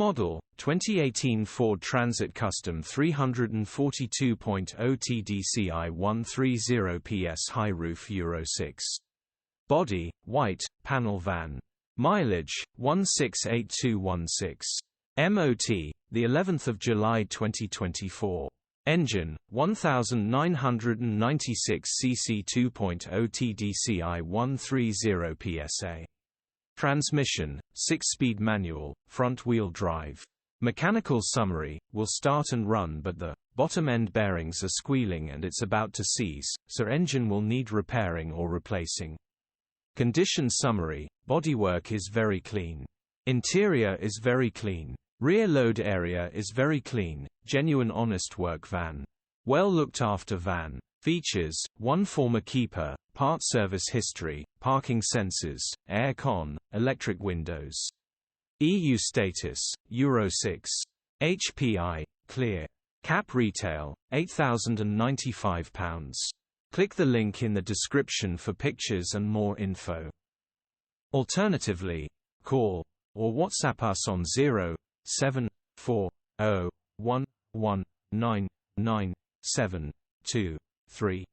model, 2018 Ford Transit Custom 342.0 TDCi 130ps high roof Euro 6. Body, white, panel van. Mileage, 168216. MOT, the 11th of July 2024. Engine, 1996cc 2.0 TDCi 130psa. Transmission, 6-speed manual, front-wheel drive. Mechanical summary, will start and run but the bottom end bearings are squealing and it's about to seize, so engine will need repairing or replacing. Condition summary, bodywork is very clean. Interior is very clean. Rear load area is very clean, genuine honest work van. Well looked after van. Features, 1 former keeper, part service history, parking sensors, air con, electric windows. EU status, Euro 6. HPI, clear. Cap retail, £8,095. Click the link in the description for pictures and more info. Alternatively, call or WhatsApp us on 07401199723.